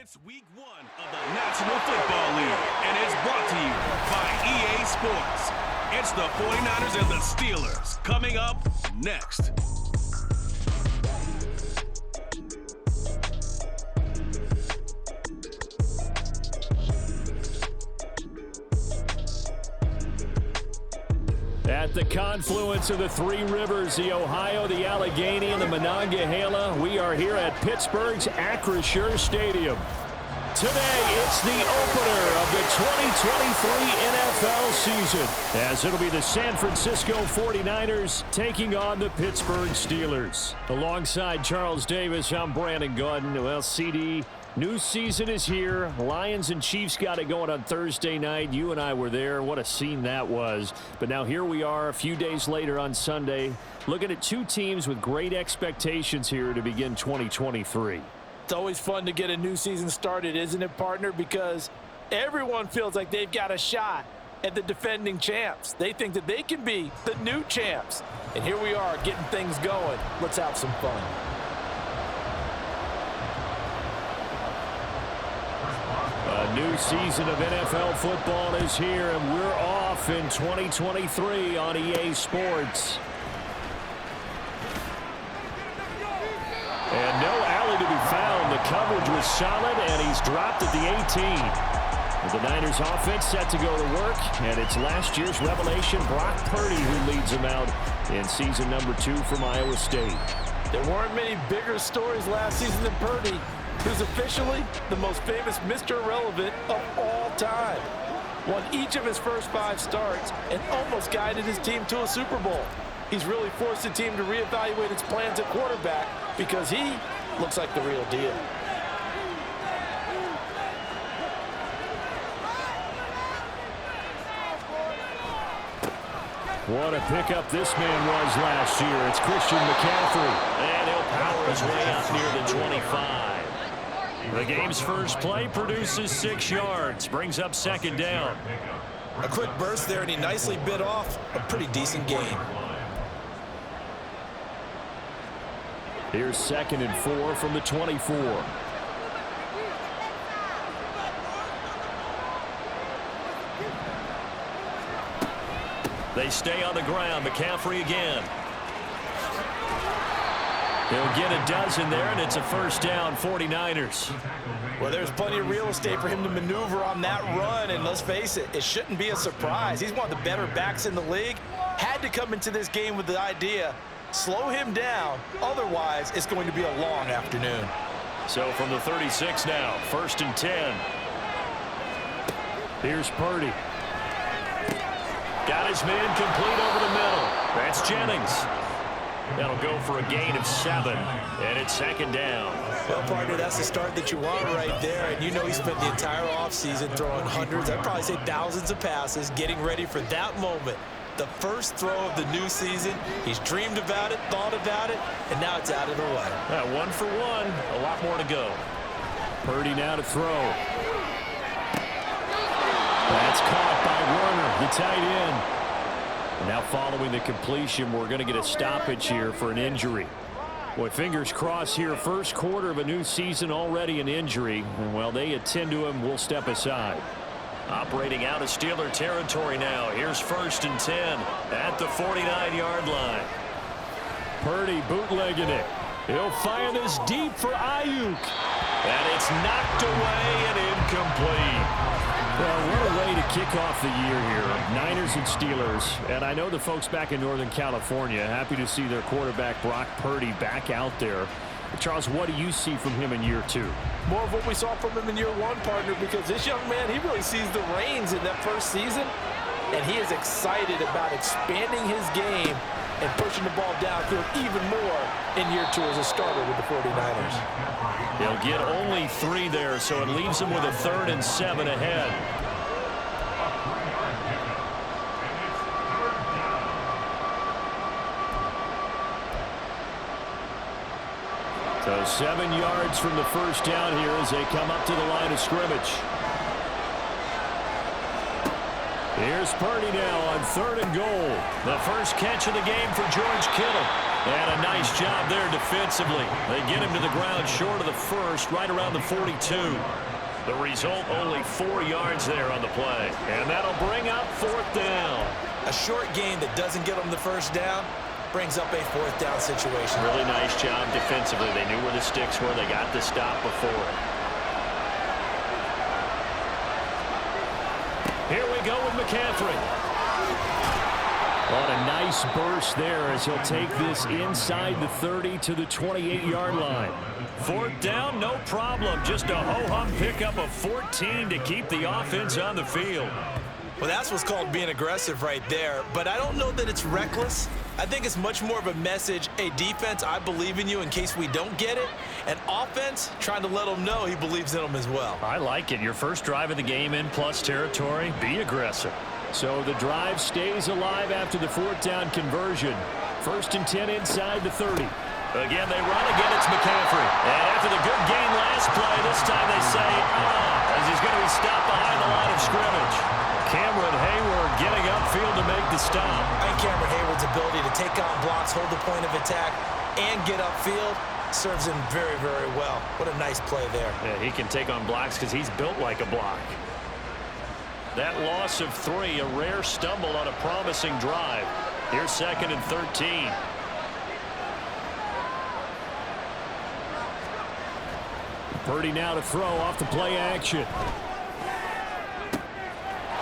It's week 1 of the National Football League, and it's brought to you by EA Sports. It's the 49ers and the Steelers coming up next. At the confluence of the three rivers, the Ohio, the Allegheny, and the Monongahela, we are here at Pittsburgh's Acrisure Stadium. Today, it's the opener of the 2023 NFL season, as it'll be the San Francisco 49ers taking on the Pittsburgh Steelers. Alongside Charles Davis, I'm Brandon Gaudin. Well, CD, new season is here. Lions and Chiefs got it going on Thursday night. You and I were there. What a scene that was. But now here we are a few days later on Sunday, looking at two teams with great expectations here to begin 2023. It's always fun to get a new season started, isn't it, partner? Because everyone feels like they've got a shot at the defending champs. They think that they can be the new champs. And here we are getting things going. Let's have some fun. A new season of NFL football is here, and we're off in 2023 on EA Sports. And no alley to be found. The coverage was solid, and he's dropped at the 18. The Niners offense set to go to work, and it's last year's revelation, Brock Purdy, who leads them out in season number 2 from Iowa State. There weren't many bigger stories last season than Purdy, who's officially the most famous Mr. Irrelevant of all time. Won each of his first 5 starts and almost guided his team to a Super Bowl. He's really forced the team to reevaluate its plans at quarterback because he looks like the real deal. What a pickup this man was last year. It's Christian McCaffrey. And he'll power his way out near the 25. The game's first play produces 6 yards, brings up second down. A quick burst there, and he nicely bit off a pretty decent gain. Here's 2nd and 4 from the 24. They stay on the ground. McCaffrey again. He'll get a dozen there, and it's a first down, 49ers. Well, there's plenty of real estate for him to maneuver on that run, and let's face it, it shouldn't be a surprise. He's one of the better backs in the league. Had to come into this game with the idea, slow him down, otherwise it's going to be a long afternoon. So from the 36 now, 1st and 10. Here's Purdy. Got his man complete over the middle. That's Jennings. That'll go for a gain of 7, and it's 2nd down. Well, partner, that's the start that you want right there, and you know he spent the entire offseason throwing hundreds, I'd probably say thousands of passes, getting ready for that moment. The first throw of the new season. He's dreamed about it, thought about it, and now it's out of the way. 1 for 1. A lot more to go. Purdy now to throw. That's caught by Werner, the tight end. And now following the completion, we're going to get a stoppage here for an injury. Boy, fingers crossed here. First quarter of a new season, already an injury. And while they attend to him, we'll step aside. Operating out of Steeler territory now. Here's 1st and 10 at the 49-yard line. Purdy bootlegging it. He'll fire this deep for Ayuk. And it's knocked away and incomplete. Well, what a way to kick off the year here. Niners and Steelers. And I know the folks back in Northern California happy to see their quarterback Brock Purdy back out there. Charles, what do you see from him in year 2? More of what we saw from him in year 1, partner, because this young man, he really sees the reins in that first season, and he is excited about expanding his game and pushing the ball downfield even more in year 2 as a starter with the 49ers. They'll get only 3 there, so it leaves them with a 3rd and 7 ahead. So 7 yards from the first down here as they come up to the line of scrimmage. Here's Purdy now on 3rd and goal. The first catch of the game for George Kittle. And a nice job there defensively. They get him to the ground short of the first, right around the 42. The result, only 4 yards there on the play. And that'll bring up 4th down. A short gain that doesn't get them the first down brings up a 4th down situation. Really nice job defensively. They knew where the sticks were. They got the stop before it. Here we go with McCaffrey. On a nice burst there as he'll take this inside the 30 to the 28-yard line. 4th down, no problem. Just a ho-hum pickup of 14 to keep the offense on the field. Well, that's what's called being aggressive right there. But I don't know that it's reckless. I think it's much more of a message. Hey, defense, I believe in you in case we don't get it. And offense, trying to let them know he believes in them as well. I like it. Your first drive of the game in plus territory. Be aggressive. So the drive stays alive after the 4th down conversion. 1st and 10 inside the 30. Again, they run again. It's McCaffrey. And after the good gain last play, this time they say, as he's going to be stopped behind the line of scrimmage. Cameron Hayward getting upfield to make the stop. I think Cameron Hayward's ability to take on blocks, hold the point of attack, and get upfield serves him very, very well. What a nice play there. Yeah, he can take on blocks because he's built like a block. That loss of 3, a rare stumble on a promising drive. Here's 2nd and 13. Purdy now to throw off the play action.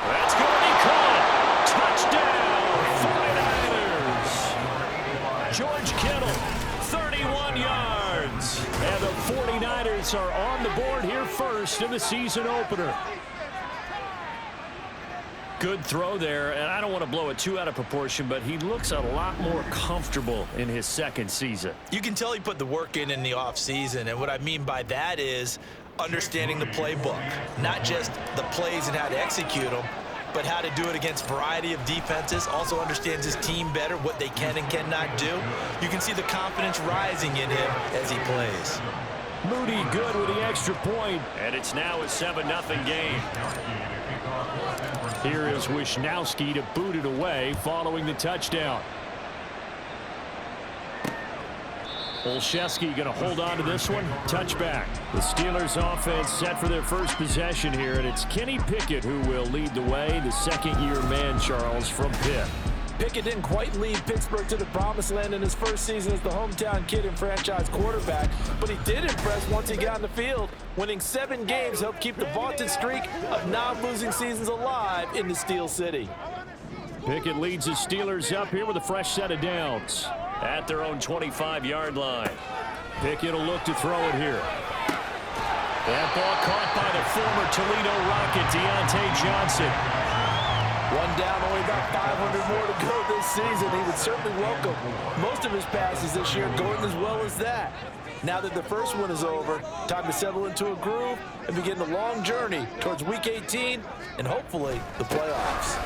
That's going to be caught. Touchdown, 49ers. George Kittle, 31 yards. And the 49ers are on the board here first in the season opener. Good throw there, and I don't want to blow it too out of proportion, but he looks a lot more comfortable in his 2nd season. You can tell he put the work in the offseason, and what I mean by that is understanding the playbook. Not just the plays and how to execute them, but how to do it against a variety of defenses. Also understands his team better, what they can and cannot do. You can see the confidence rising in him as he plays. Moody good with the extra point, and it's now a 7-0 game. Here is Wisnowski to boot it away following the touchdown. Olszewski going to hold on to this one. Touchback. The Steelers offense set for their first possession here, and it's Kenny Pickett who will lead the way, the 2nd-year man, Charles, from Pitt. Pickett didn't quite lead Pittsburgh to the promised land in his first season as the hometown kid and franchise quarterback, but he did impress once he got on the field. Winning 7 games helped keep the vaunted streak of non-losing seasons alive in the Steel City. Pickett leads the Steelers up here with a fresh set of downs at their own 25-yard line. Pickett will look to throw it here. That ball caught by the former Toledo Rocket, Deontay Johnson. One down, only about 500 more to go this season. He would certainly welcome most of his passes this year going as well as that. Now that the first one is over, time to settle into a groove and begin the long journey towards Week 18 and hopefully the playoffs.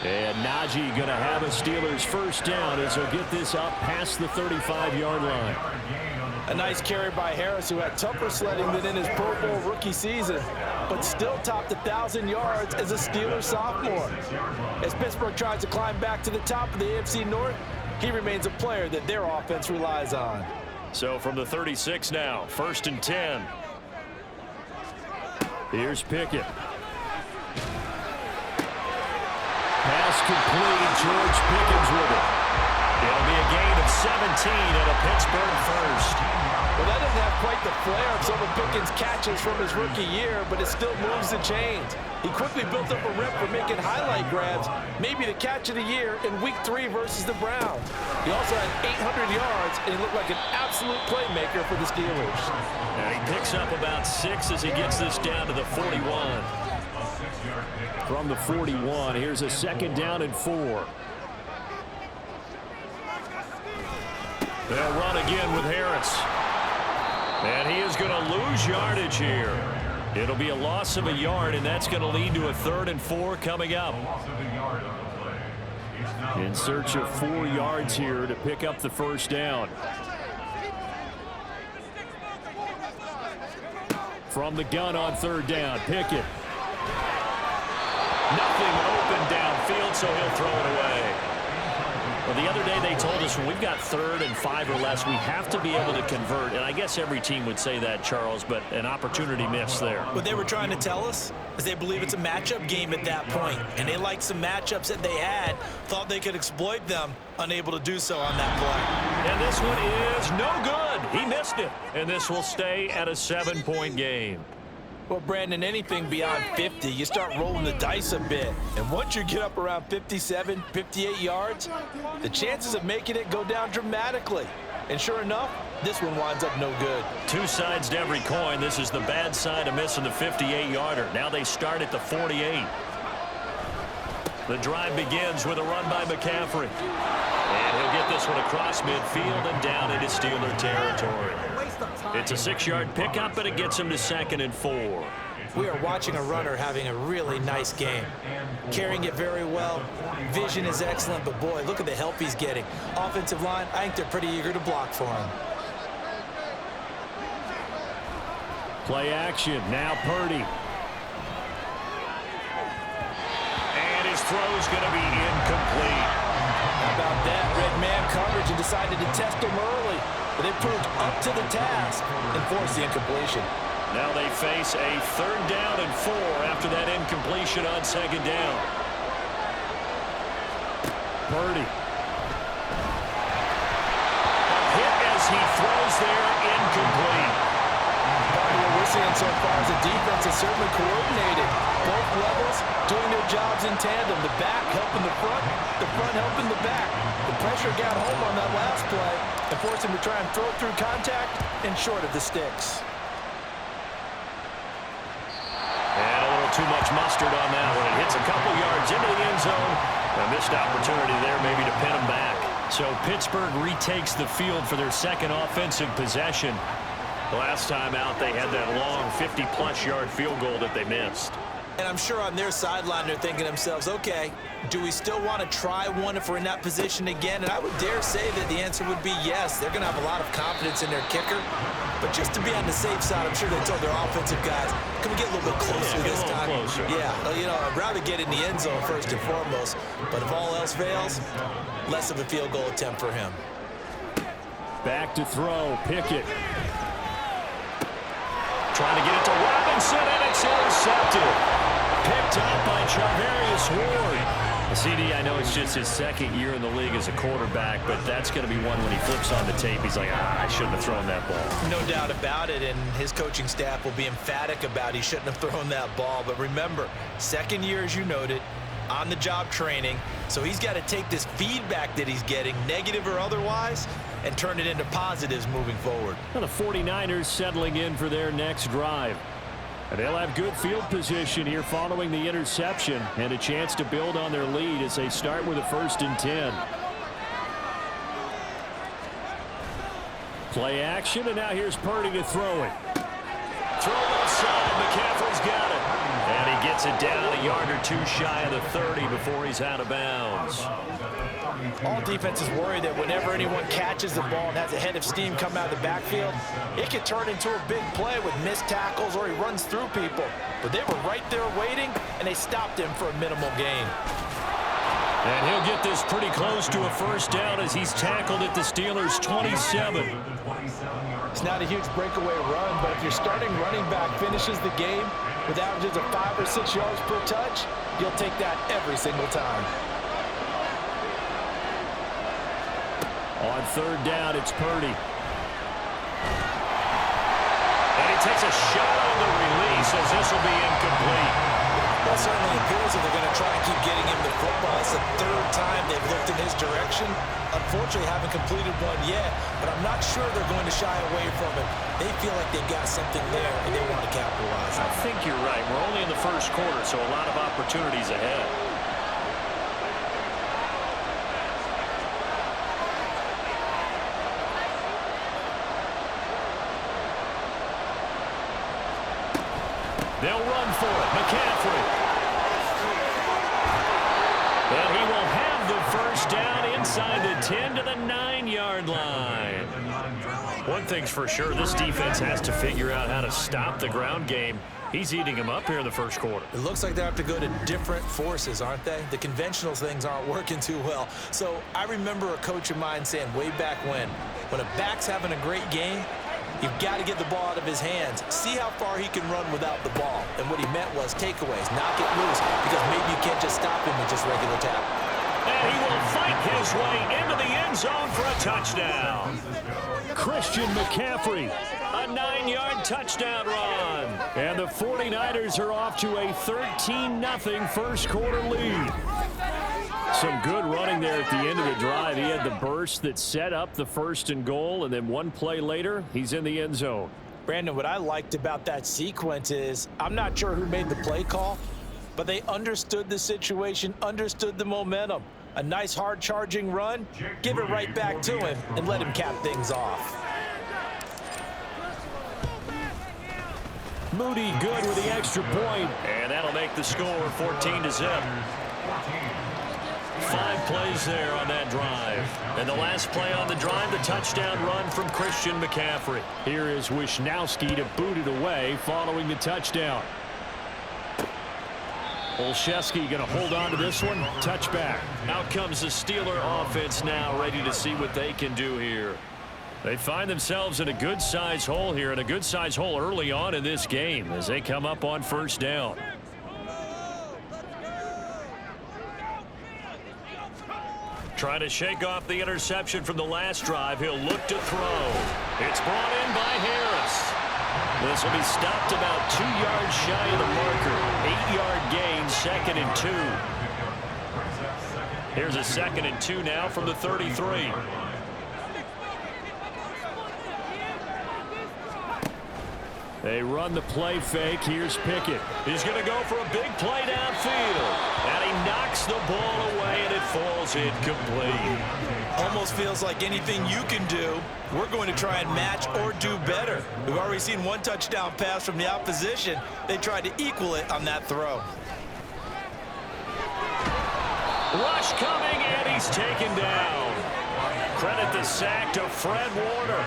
And Najee going to have a Steelers first down as he'll get this up past the 35-yard line. A nice carry by Harris, who had tougher sledding than in his Pro Bowl rookie season, but still topped 1,000 yards as a Steelers sophomore. As Pittsburgh tries to climb back to the top of the AFC North, he remains a player that their offense relies on. So from the 36 now, 1st and 10. Here's Pickett. Pass complete. George Pickens with it. It'll be a gain of 17 and a Pittsburgh first. Well, that doesn't have quite the flair of some of Pickens' catches from his rookie year, but it still moves the chains. He quickly built up a rep for making highlight grabs, maybe the catch of the year in Week 3 versus the Browns. He also had 800 yards, and he looked like an absolute playmaker for the Steelers. And he picks up about 6 as he gets this down to the 41. From the 41, here's a 2nd down and 4. They'll run again with Harris. And he is going to lose yardage here. It'll be a loss of a yard, and that's going to lead to a 3rd and 4 coming up. In search of 4 yards here to pick up the first down. From the gun on 3rd down, Pickett. Nothing open downfield, so he'll throw it away. Well, the other day they told us when we've got 3rd and 5 or less, we have to be able to convert. And I guess every team would say that, Charles, but an opportunity missed there. What they were trying to tell us is they believe it's a matchup game at that point, and they liked some matchups that they had, thought they could exploit them, unable to do so on that play. And this one is no good. He missed it. And this will stay at a 7-point game. Well, Brandon, anything beyond 50, you start rolling the dice a bit. And once you get up around 57, 58 yards, the chances of making it go down dramatically. And sure enough, this one winds up no good. Two sides to every coin. This is the bad side of missing the 58-yarder. Now they start at the 48. The drive begins with a run by McCaffrey. And he'll get this one across midfield and down into Steeler territory. It's a 6-yard pickup, but it gets him to 2nd and 4. We are watching a runner having a really nice game. Carrying it very well. Vision is excellent, but boy, look at the help he's getting. Offensive line, I think they're pretty eager to block for him. Play action. Now Purdy. And his throw's going to be incomplete. How about that? Red man coverage and decided to test him early. But they proved up to the task and forced the incompletion. Now they face a 3rd down and 4 after that incompletion on 2nd down. Purdy. A hit as he throws there, incomplete. What we're seeing so far is the defense is certainly coordinated. Both levels doing their jobs in tandem. The back helping the front helping the back. The pressure got home on that last play and forced him to try and throw through contact and short of the sticks. And a little too much mustard on that one. It hits a couple yards into the end zone. A missed opportunity there maybe to pin him back. So Pittsburgh retakes the field for their 2nd offensive possession. Last time out, they had that long 50-plus yard field goal that they missed. And I'm sure on their sideline they're thinking to themselves, okay, do we still want to try one if we're in that position again? And I would dare say that the answer would be yes. They're going to have a lot of confidence in their kicker. But just to be on the safe side, I'm sure they told their offensive guys, can we get a little bit closer this time? Closer. Yeah, you know, I'd rather get in the end zone first and foremost. But if all else fails, less of a field goal attempt for him. Back to throw, Pickett. Trying to get it to Robinson, and it's intercepted. Picked up by Charvarius Ward. CD, I know it's just his 2nd year in the league as a quarterback, but that's going to be one when he flips on the tape. He's like, I shouldn't have thrown that ball. No doubt about it, and his coaching staff will be emphatic about he shouldn't have thrown that ball. But remember, 2nd year, as you noted, on-the-job training, so he's got to take this feedback that he's getting, negative or otherwise, and turn it into positives moving forward. And the 49ers settling in for their next drive. And they'll have good field position here following the interception and a chance to build on their lead as they start with a 1st and 10. Play action, and now here's Purdy to throw it. Throw outside, McCaffrey's got it. And he gets it down a yard or 2 shy of the 30 before he's out of bounds. All defenses worry that whenever anyone catches the ball and has a head of steam come out of the backfield, it can turn into a big play with missed tackles or he runs through people. But they were right there waiting, and they stopped him for a minimal gain. And he'll get this pretty close to a 1st down as he's tackled at the Steelers' 27. It's not a huge breakaway run, but if your starting running back finishes the game with averages of 5 or 6 yards per touch, you'll take that every single time. On 3rd down, it's Purdy. And he takes a shot on the release as this will be incomplete. Well, it certainly appears that they're going to try and keep getting him the football. It's the 3rd time they've looked in his direction. Unfortunately, haven't completed one yet, but I'm not sure they're going to shy away from it. They feel like they've got something there, and they want to capitalize on it. I think you're right. We're only in the 1st quarter, so a lot of opportunities ahead. They'll run for it. McCaffrey. And he will have the 1st down inside the 10 to the 9-yard line. One thing's for sure, this defense has to figure out how to stop the ground game. He's eating them up here in the first quarter. It looks like they have to go to different forces, aren't they? The conventional things aren't working too well. So I remember a coach of mine saying way back when a back's having a great game, you've got to get the ball out of his hands. See how far he can run without the ball. And what he meant was takeaways, knock it loose, because maybe you can't just stop him with just regular tackle. And he will fight his way into the end zone for a touchdown. Christian McCaffrey, a 9-yard touchdown run. And the 49ers are off to a 13-0 first quarter lead. Some good running there at the end of the drive. He had the burst that set up the 1st and goal, and then one play later, he's in the end zone. Brandon, what I liked about that sequence is I'm not sure who made the play call, but they understood the situation, understood the momentum. A nice hard-charging run, give it right back to him, and let him cap things off. Moody good with the extra point, and that'll make the score 14-0. 5 plays there on that drive. And the last play on the drive, the touchdown run from Christian McCaffrey. Here is Wisnowski to boot it away following the touchdown. Olszewski going to hold on to this one. Touchback. Out comes the Steeler offense now, ready to see what they can do here. They find themselves in a good-sized hole here, and a good-sized hole early on in this game as they come up on first down. Trying to shake off the interception from the last drive. He'll look to throw. It's brought in by Harris. This will be stopped about 2 yards shy of the marker. 8-yard gain, 2nd and 2. Here's a 2nd and 2 now from the 33. They run the play fake. Here's Pickett. He's going to go for a big play downfield. And he knocks the ball away, and it falls incomplete. Almost feels like anything you can do, we're going to try and match or do better. We've already seen one touchdown pass from the opposition. They tried to equal it on that throw. Rush coming, and he's taken down. Credit the sack to Fred Warner.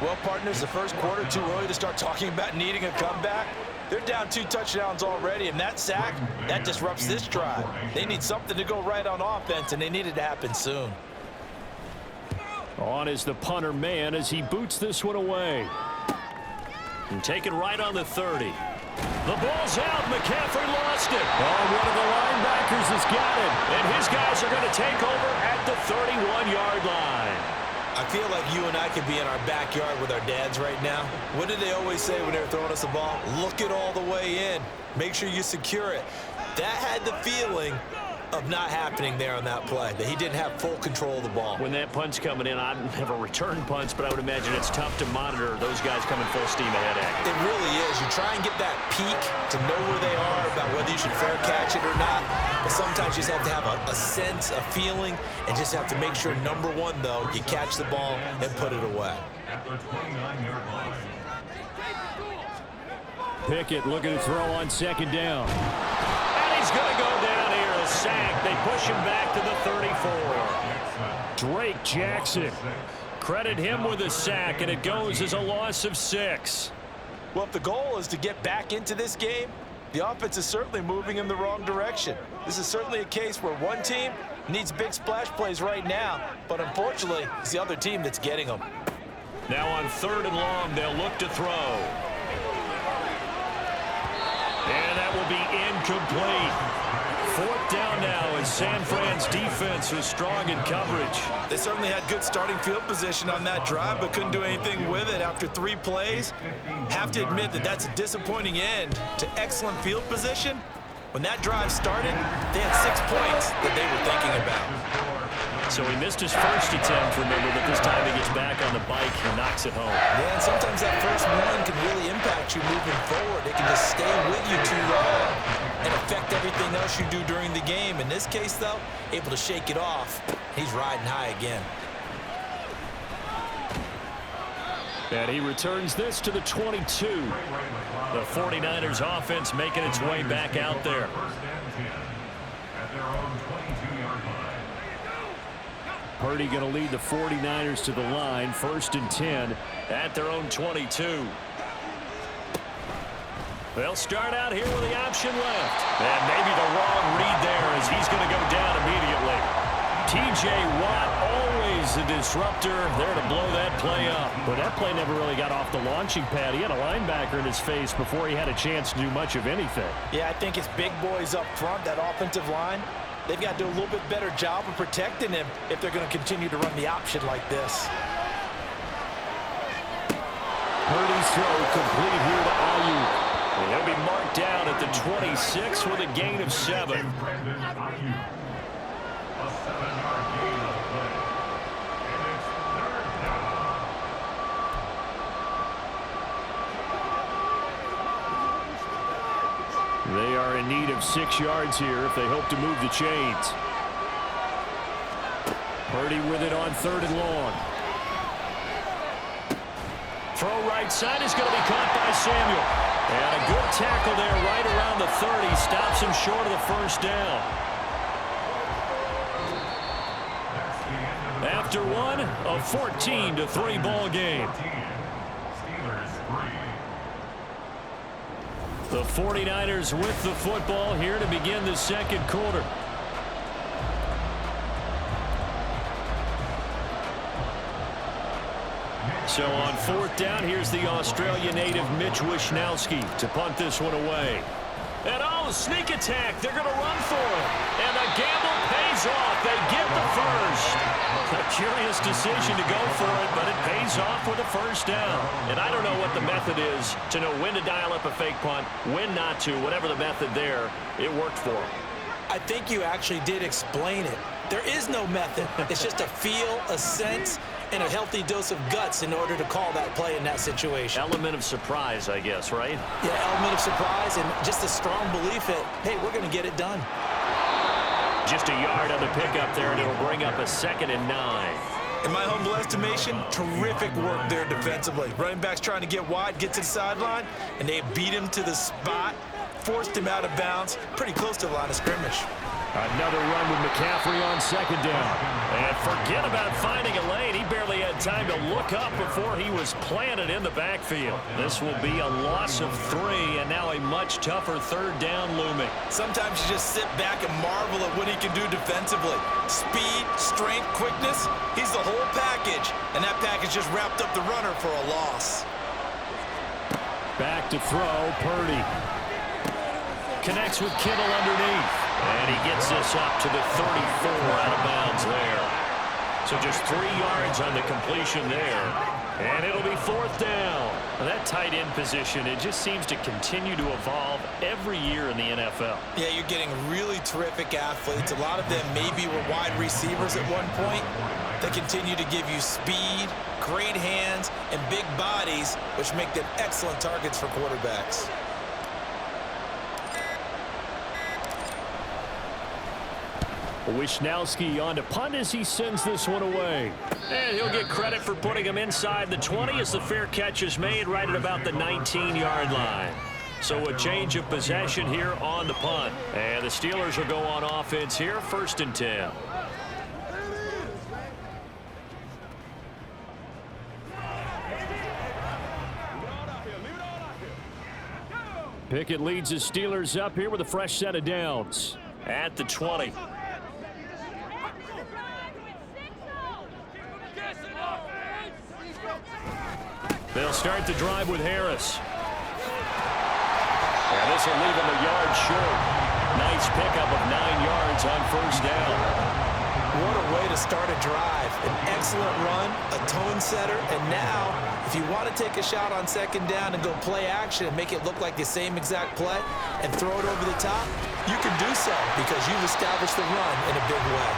Well, partners, the first quarter, too early to start talking about needing a comeback. They're down 2 touchdowns already, and that sack, that disrupts this drive. They need something to go right on offense, and they need it to happen soon. On is the punter man as he boots this one away. And taken right on the 30. The ball's out. McCaffrey lost it. Oh, one of the linebackers has got it. And his guys are going to take over at the 31-yard line. I feel like you and I could be in our backyard with our dads right now. What did they always say when they were throwing us the ball? Look it all the way in. Make sure you secure it. That had the feeling of not happening there on that play, that he didn't have full control of the ball. When that punt's coming in, I don't have a return punch, but I would imagine it's tough to monitor those guys coming full steam ahead at you. It really is. You try and get that peek to know where they are, about whether you should fair catch it or not. But sometimes you just have to have a sense, a feeling, and just have to make sure, number one, though, you catch the ball and put it away. Pickett looking to throw on 2nd down. And he's going to go down here. A sack. They push him back to the 34. Drake Jackson. Credit him with a sack, and it goes as a loss of 6. Well, if the goal is to get back into this game, the offense is certainly moving in the wrong direction. This is certainly a case where one team needs big splash plays right now, but unfortunately, it's the other team that's getting them. Now on 3rd and long, they'll look to throw. And that will be incomplete. 4th down now as San Fran's defense is strong in coverage. They certainly had good starting field position on that drive, but couldn't do anything with it after 3 plays. Have to admit that that's a disappointing end to excellent field position. When that drive started, they had 6 points that they were thinking about. So he missed his first attempt, remember, but this time he gets back on the bike and knocks it home. Yeah, and sometimes that first one can really impact you moving forward. It can just stay with you too long and affect everything else you do during the game. In this case, though, able to shake it off. He's riding high again. And he returns this to the 22. The 49ers offense making its way back out there. Purdy going to lead the 49ers to the line, 1st and 10 at their own 22. They'll start out here with the option left. And maybe the wrong read there as he's going to go down immediately. T.J. Watt, always a disruptor, there to blow that play up. But that play never really got off the launching pad. He had a linebacker in his face before he had a chance to do much of anything. Yeah, I think it's big boys up front, that offensive line. They've got to do a little bit better job of protecting him if they're going to continue to run the option like this. Purdy's throw complete here to Ayuk. And he'll be marked down at the 26 with a gain of 7. They are in need of 6 yards here if they hope to move the chains. Purdy with it on 3rd and long. Throw right side is going to be caught by Samuel. And a good tackle there right around the 30. Stops him short of the 1st down. After one, a 14-3 ball game. The 49ers with the football here to begin the 2nd quarter. So on 4th down, here's the Australian native Mitch Wishnowsky to punt this one away. And sneak attack. They're going to run for it. And the gamble pays off. They get the first. A curious decision to go for it, but it pays off with a 1st down. And I don't know what the method is to know when to dial up a fake punt, when not to. Whatever the method there, it worked for them. I think you actually did explain it. There is no method. It's just a feel, a sense, and a healthy dose of guts in order to call that play in that situation. Element of surprise, I guess, right? Yeah, element of surprise and just a strong belief that, hey, we're going to get it done. Just a yard on the pickup there, and it'll bring up a 2nd and 9. In my humble estimation, terrific work there defensively. Running back's trying to get wide, get to the sideline, and they beat him to the spot, forced him out of bounds, pretty close to the line of scrimmage. Another run with McCaffrey on 2nd down. And forget about finding a lane. He barely had time to look up before he was planted in the backfield. This will be a loss of 3, and now a much tougher 3rd down looming. Sometimes you just sit back and marvel at what he can do defensively. Speed, strength, quickness, he's the whole package. And that package just wrapped up the runner for a loss. Back to throw, Purdy. Connects with Kittle underneath. And he gets this up to the 34 out of bounds there. So just 3 yards on the completion there. And it'll be 4th down. Now that tight end position, it just seems to continue to evolve every year in the NFL. Yeah, you're getting really terrific athletes. A lot of them maybe were wide receivers at one point. They continue to give you speed, great hands, and big bodies, which make them excellent targets for quarterbacks. Wishnowsky on to punt as he sends this one away. And he'll get credit for putting him inside the 20 as the fair catch is made right at about the 19-yard line. So a change of possession here on the punt. And the Steelers will go on offense here, 1st and 10. Pickett leads the Steelers up here with a fresh set of downs at the 20. They'll start the drive with Harris. And this will leave him a yard short. Nice pickup of 9 yards on 1st down. What a way to start a drive. An excellent run, a tone setter, and now, if you want to take a shot on 2nd down and go play action and make it look like the same exact play and throw it over the top, you can do so because you've established the run in a big way.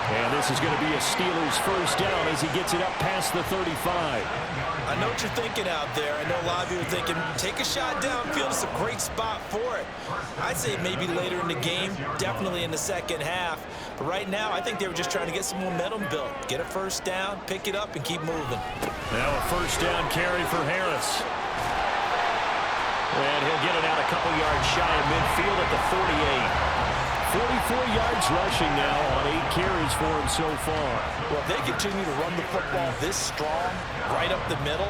And this is going to be a Steelers 1st down as he gets it up past the 35. I know what you're thinking out there. I know a lot of you are thinking, take a shot downfield. It's a great spot for it. I'd say maybe later in the game, definitely in the 2nd half. But right now, I think they were just trying to get some momentum built. Get a 1st down, pick it up, and keep moving. Now a 1st down carry for Harris. And he'll get it out a couple yards shy of midfield at the 48. 44 yards rushing now on 8 carries for him so far. Well, if they continue to run the football this strong, right up the middle,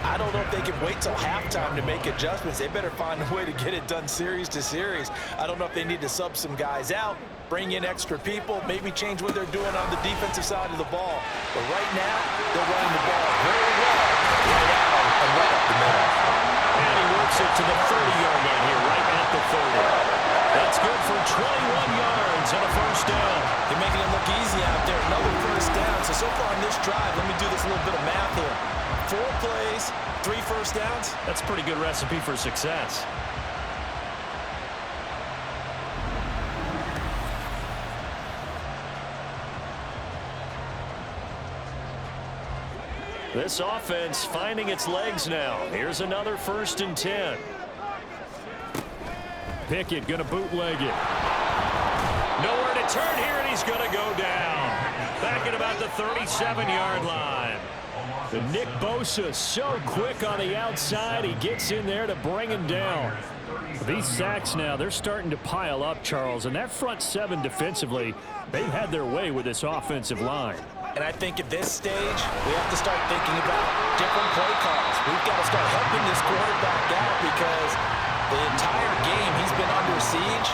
I don't know if they can wait till halftime to make adjustments. They better find a way to get it done series to series. I don't know if they need to sub some guys out, bring in extra people, maybe change what they're doing on the defensive side of the ball. But right now, they're running the ball very well right out and right up the middle. And he works it to the 30-yard line here, right at the 30. That's good for 21 yards and a first down. They're making it look easy out there. Another first down. So far on this drive, let me do this little bit of math here. 4 plays, 3 first downs. That's a pretty good recipe for success. This offense finding its legs now. Here's another 1st and 10. Pickett going to bootleg it. Nowhere to turn here, and he's going to go down. Back at about the 37-yard line. The Nick Bosa so quick on the outside. He gets in there to bring him down. These sacks now, they're starting to pile up, Charles. And that front 7 defensively, they've had their way with this offensive line. And I think at this stage, we have to start thinking about different play calls. We've got to start helping this quarterback out because the entire game he's been under siege.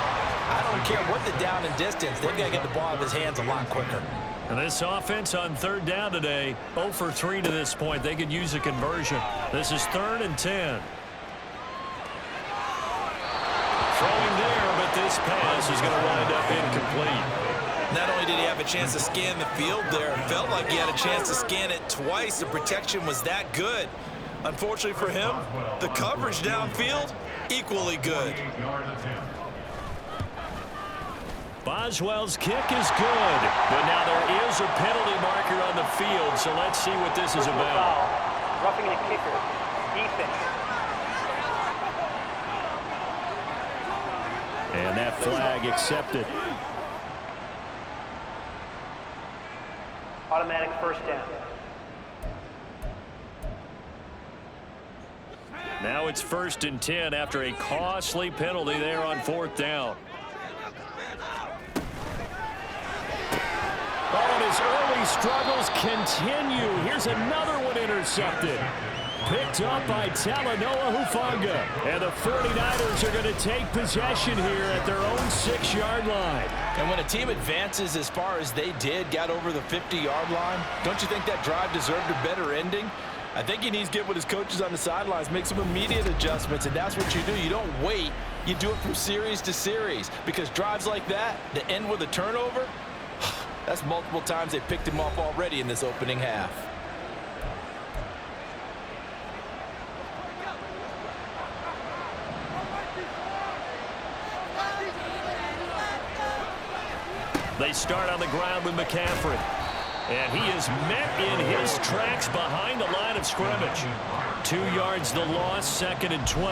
I don't care what the down and distance. They've got to get the ball out of his hands a lot quicker. And this offense on 3rd down today, 0 for 3 to this point. They could use a conversion. This is 3rd and 10. Throwing there, but this pass is going to wind up incomplete. Not only did he have a chance to scan the field there, it felt like he had a chance to scan it twice. The protection was that good. Unfortunately for him, the coverage downfield, equally good. Boswell's kick is good, but now there is a penalty marker on the field, so let's see what this is about. Roughing the kicker, defense. And that flag accepted. Automatic first down. Now it's 1st and 10 after a costly penalty there on 4th down. Oh, and his early struggles continue. Here's another one intercepted. Picked up by Talanoa Hufanga. And the 49ers are going to take possession here at their own 6-yard line. And when a team advances as far as they did, got over the 50-yard line, don't you think that drive deserved a better ending? I think he needs to get with his coaches on the sidelines, make some immediate adjustments, and that's what you do. You don't wait. You do it from series to series because drives like that end with a turnover, that's multiple times they picked him off already in this opening half. They start on the ground with McCaffrey. And he is met in his tracks behind the line of scrimmage. 2 yards the loss, 2nd and 12.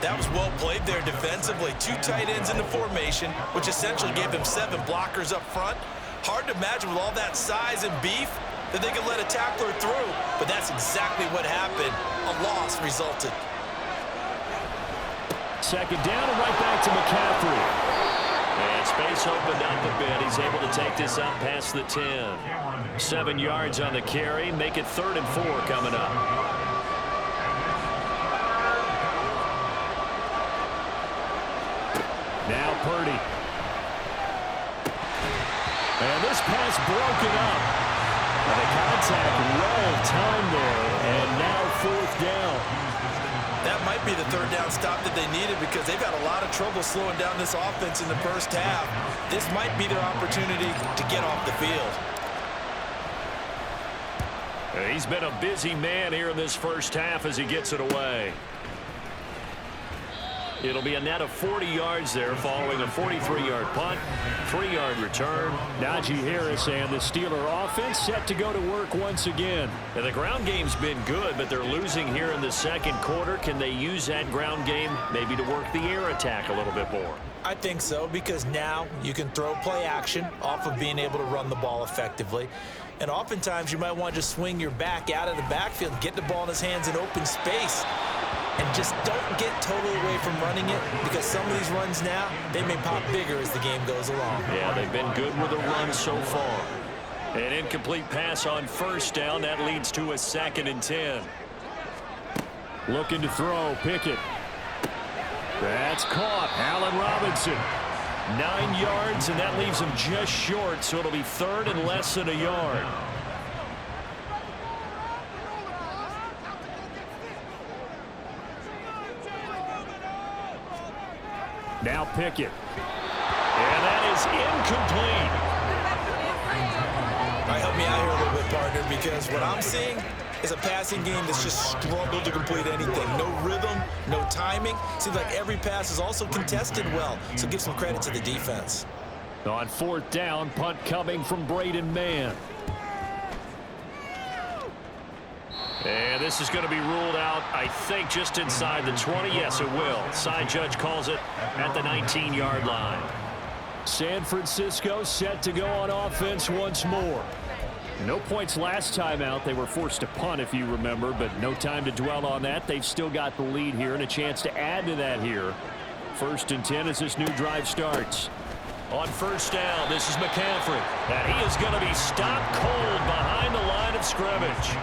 That was well played there defensively. 2 tight ends in the formation, which essentially gave them 7 blockers up front. Hard to imagine with all that size and beef that they could let a tackler through. But that's exactly what happened. A loss resulted. 2nd down and right back to McCaffrey. And space opened up a bit. He's able to take this up past the 10. 7 yards on the carry. Make it 3rd and 4 coming up. Now Purdy. And this pass broken up. And the contact well timed there. And now 4th down. That might be the 3rd down stop that they needed because they've had a lot of trouble slowing down this offense in the first half. This might be their opportunity to get off the field. He's been a busy man here in this first half as he gets it away. It'll be a net of 40 yards there following a 43-yard punt, 3-yard return. Najee Harris and the Steeler offense set to go to work once again. And the ground game's been good, but they're losing here in the 2nd quarter. Can they use that ground game maybe to work the air attack a little bit more? I think so because now you can throw play action off of being able to run the ball effectively. And oftentimes you might want to just swing your back out of the backfield, get the ball in his hands in open space. and just don't get totally away from running it, because some of these runs now, they may pop bigger as the game goes along. Yeah, they've been good with the run so far. An incomplete pass on first down. That leads to a 2nd and 10. Looking to throw. Pickett. That's caught. Allen Robinson. 9 yards, and that leaves him just short, so it'll be 3rd and less than a yard. Now Pickett. And that is incomplete. All right, help me out here a little bit, partner, because what I'm seeing is a passing game that's just struggled to complete anything. No rhythm, no timing. Seems like every pass is also contested well, so give some credit to the defense. On 4th down, punt coming from Braden Mann. And this is going to be ruled out, I think, just inside the 20. Yes, it will. Side judge calls it at the 19-yard line. San Francisco set to go on offense once more. No points last time out. They were forced to punt, if you remember, but no time to dwell on that. They've still got the lead here and a chance to add to that here. 1st and 10 as this new drive starts. On first down, this is McCaffrey. And he is going to be stopped cold behind the line of scrimmage.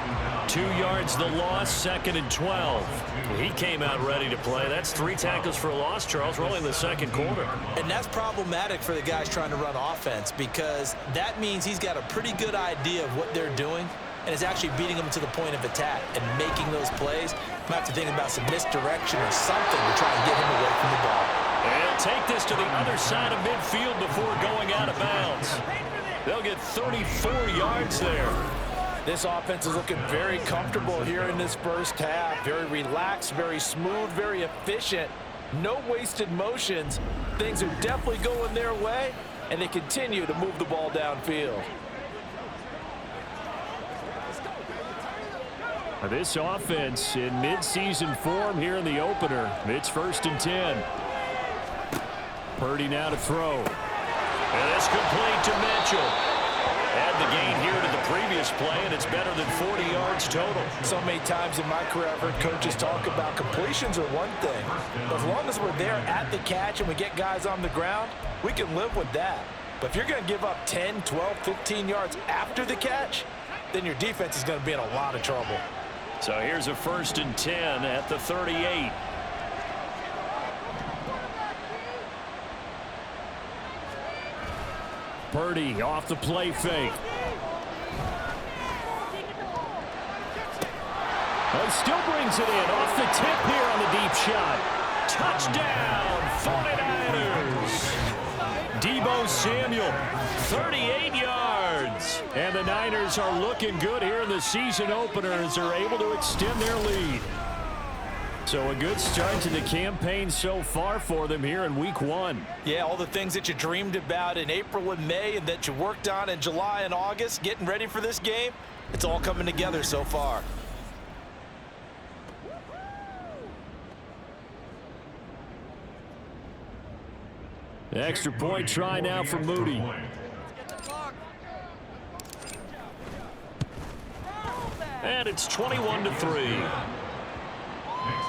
2 yards the loss, 2nd and 12. He came out ready to play. That's 3 tackles for a loss, Charles. We're only in the 2nd quarter. And that's problematic for the guys trying to run offense, because that means he's got a pretty good idea of what they're doing and is actually beating them to the point of attack and making those plays. Might have to think about some misdirection or something to try and get him away from the ball. And he'll take this to the other side of midfield before going out of bounds. They'll get 34 yards there. This offense is looking very comfortable here in this first half. Very relaxed, very smooth, very efficient. No wasted motions. Things are definitely going their way, and they continue to move the ball downfield. This offense in midseason form here in the opener. It's 1st and 10. Purdy now to throw. And it's complete to Mitchell. Add the gain here to the previous play, and it's better than 40 yards total. So many times in my career I've heard coaches talk about completions are one thing. As long as we're there at the catch and we get guys on the ground, we can live with that. But if you're going to give up 10, 12, 15 yards after the catch, then your defense is going to be in a lot of trouble. So here's a 1st and 10 at the 38. Purdy off the play fake. He still brings it in off the tip here on the deep shot. Touchdown, 49ers. Deebo Samuel, 38 yards. and the Niners are looking good here in the season opener as they're able to extend their lead. So a good start to the campaign so far for them here in week 1. Yeah, all the things that you dreamed about in April and May and that you worked on in July and August, getting ready for this game, it's all coming together so far. Extra point try now for Moody. And it's 21-3.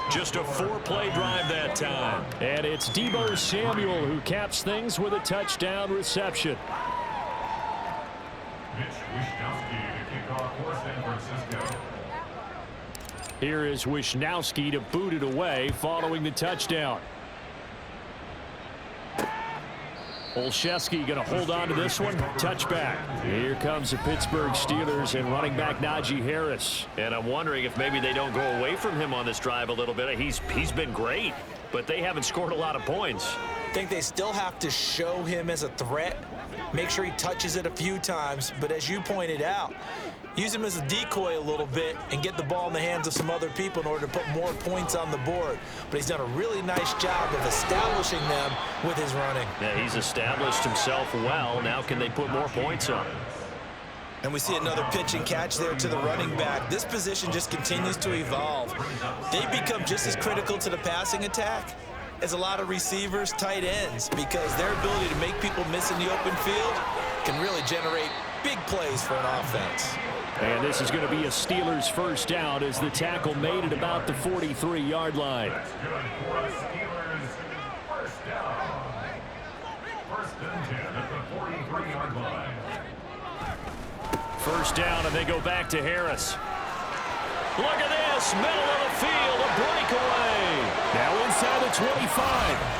Just a 4-play drive that time. And it's Deebo Samuel who caps things with a touchdown reception. Here is Wishnowski to boot it away following the touchdown. Olszewski going to hold on to this one. Touchback. Here comes the Pittsburgh Steelers and running back Najee Harris. And I'm wondering if maybe they don't go away from him on this drive a little bit. He's been great, but they haven't scored a lot of points. I think they still have to show him as a threat. Make sure he touches it a few times. But as you pointed out, use him as a decoy a little bit and get the ball in the hands of some other people in order to put more points on the board. But he's done a really nice job of establishing them with his running. Yeah, he's established himself well. Now can they put more points on him? And we see another pitch and catch there to the running back. This position just continues to evolve. They've become just as critical to the passing attack as a lot of receivers, tight ends, because their ability to make people miss in the open field can really generate big plays for an offense. And this is going to be a Steelers first down as the tackle made it about the 43-yard line. First down, and they go back to Harris. Look at this, middle of the field, a breakaway. Now inside the 25,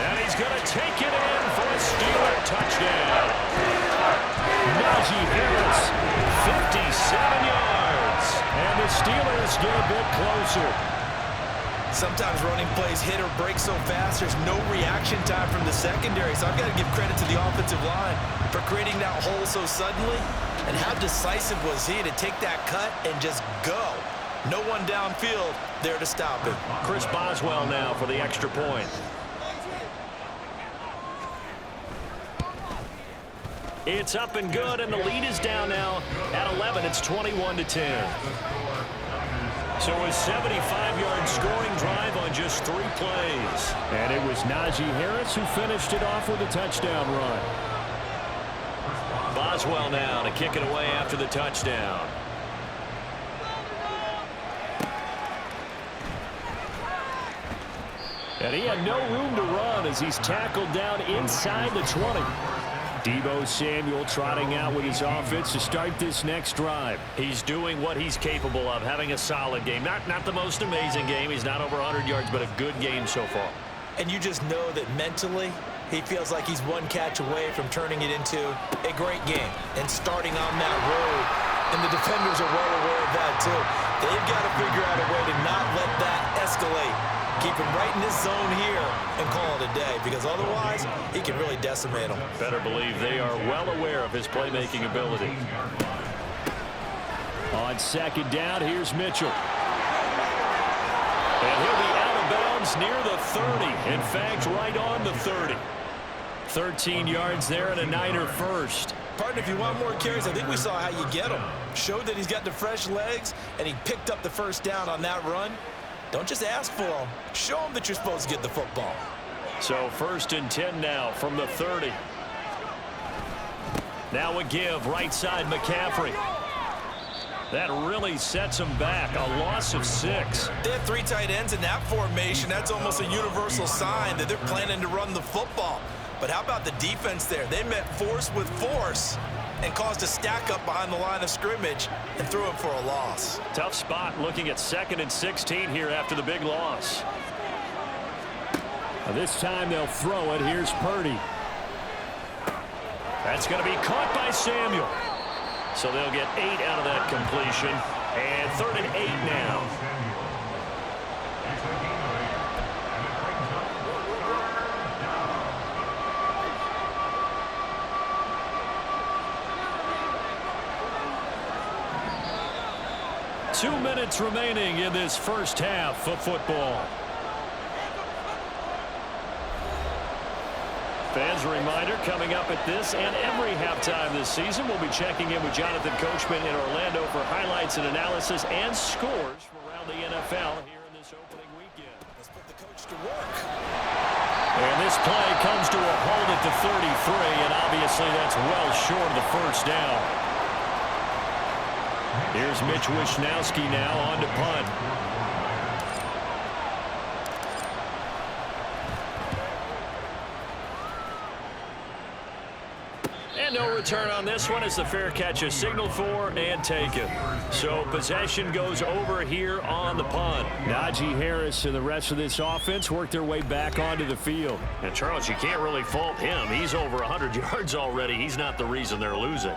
and he's going to take it in for a Steeler touchdown. Najee Harris, 57 yards, and the Steelers get a bit closer. Sometimes running plays hit or break so fast, there's no reaction time from the secondary. So I've got to give credit to the offensive line for creating that hole so suddenly. And how decisive was he to take that cut and just go? No one downfield there to stop him. Chris Boswell now for the extra point. It's up and good, and the lead is down now at 11. It's 21-10. So a 75-yard scoring drive on just 3 plays. And it was Najee Harris who finished it off with a touchdown run. Boswell now to kick it away after the touchdown. And he had no room to run as he's tackled down inside the 20. Deebo Samuel trotting out with his offense to start this next drive. He's doing what he's capable of, having a solid game. Not the most amazing game. He's not over 100 yards, but a good game so far. And you just know that mentally, he feels like he's one catch away from turning it into a great game and starting on that road. And the defenders are well aware of that, too. They've got to figure out a way to not let that escalate. Keep him right in this zone here and call it a day, because otherwise he can really decimate them. Better believe they are well aware of his playmaking ability. On second down, here's Mitchell. And he'll be out of bounds near the 30. In fact, right on the 30. 13 yards there and a Niner first. Partner, if you want more carries, I think we saw how you get him. Showed that he's got the fresh legs, and he picked up the first down on that run. Don't just ask for them. Show them that you're supposed to get the football. So 1st and 10 now from the 30. Now a give right side McCaffrey. That really sets them back. A loss of 6. They have 3 tight ends in that formation. That's almost a universal sign that they're planning to run the football. But how about the defense there? They met force with force and caused a stack up behind the line of scrimmage and threw it for a loss. Tough spot looking at 2nd and 16 here after the big loss. This time they'll throw it. Here's Purdy. That's going to be caught by Samuel. So they'll get 8 out of that completion. And 3rd and 8 now. Two minutes remaining in this first half of football. Fans, a reminder, coming up at this and every halftime this season, we'll be checking in with Jonathan Coachman in Orlando for highlights and analysis and scores from around the NFL here in this opening weekend. Let's put the coach to work. And this play comes to a halt at the 33, and obviously that's well short of the first down. Here's Mitch Wishnowsky now on to punt. And no return on this one as the fair catch is signaled for and taken. So possession goes over here on the punt. Najee Harris and the rest of this offense work their way back onto the field. And Charles, you can't really fault him. He's over 100 yards already. He's not the reason they're losing.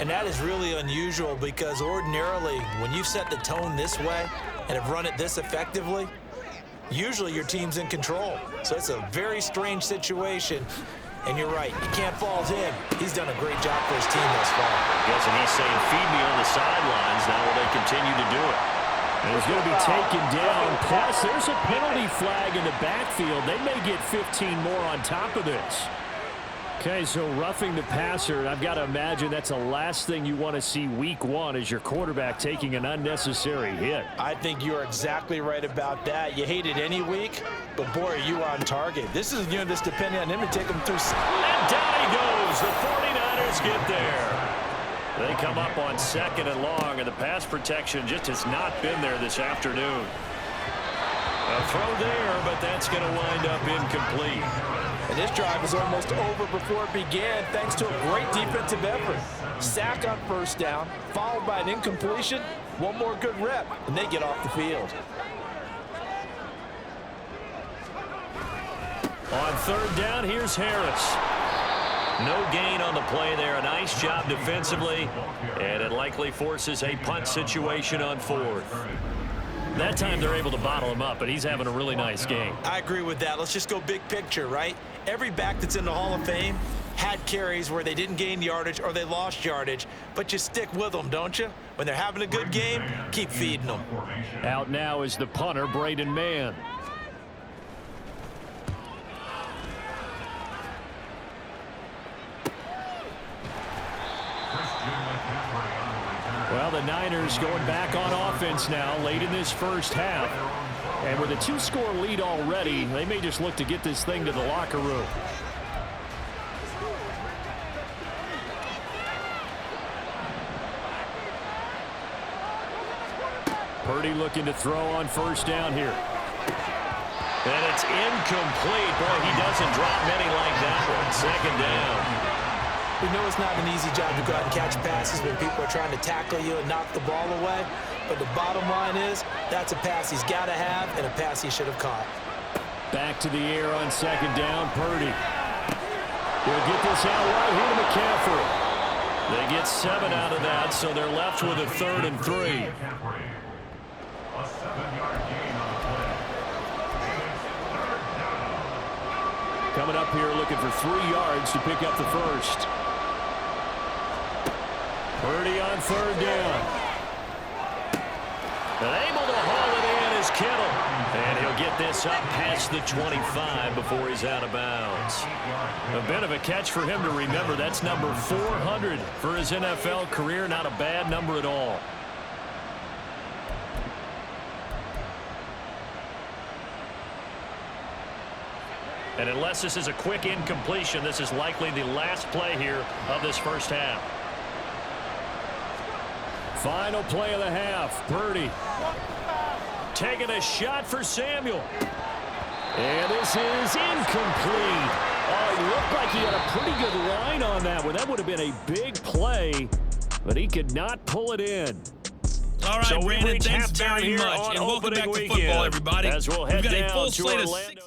And that is really unusual because ordinarily when you've set the tone this way and have run it this effectively, usually your team's in control. So it's a very strange situation. And you're right, you can't fault him. He's done a great job for his team thus far. Guessing he's saying, feed me on the sidelines. Now will they continue to do it? And he's going to be taken down. Plus, there's a penalty flag in the backfield. They may get 15 more on top of this. Okay, so roughing the passer, I've got to imagine that's the last thing you want to see week 1 is your quarterback taking an unnecessary hit. I think you're exactly right about that. You hate it any week, but boy, are you on target. This is, this depending on him to take him through. And down he goes. The 49ers get there. They come up on 2nd and long, and the pass protection just has not been there this afternoon. A throw there, but that's going to wind up incomplete. And this drive is almost over before it began thanks to a great defensive effort. Sack on 1st down, followed by an incompletion. One more good rep, and they get off the field. On 3rd down, here's Harris. No gain on the play there. A nice job defensively, and it likely forces a punt situation on 4th. That time they're able to bottle him up, but he's having a really nice game. I agree with that. Let's just go big picture, right? Every back that's in the Hall of Fame had carries where they didn't gain yardage or they lost yardage, but you stick with them, don't you? When they're having a good game, keep feeding them. Out now is the punter, Braden Mann. Well, the Niners going back on offense now late in this first half. And with a 2-score lead already, they may just look to get this thing to the locker room. Purdy looking to throw on 1st down here. And it's incomplete. Boy, he doesn't drop many like that one. 2nd down. We know it's not an easy job to go out and catch passes when people are trying to tackle you and knock the ball away. But the bottom line is that's a pass he's got to have and a pass he should have caught. Back to the air on 2nd down, Purdy. He'll get this out right here to McCaffrey. They get 7 out of that, so they're left with a 3rd and 3. Coming up here looking for 3 yards to pick up the first. Purdy on 3rd down. And able to haul it in is Kittle. And he'll get this up past the 25 before he's out of bounds. A bit of a catch for him to remember. That's number 400 for his NFL career. Not a bad number at all. And unless this is a quick incompletion, this is likely the last play here of this first half. Final play of the half. Purdy taking a shot for Samuel. And this is incomplete. Oh, he looked like he had a pretty good line on that one. That would have been a big play, but he could not pull it in. All right, So Brandon, thanks very much. And welcome back to football, everybody. As we'll head We've got a down full to slate of Orlando.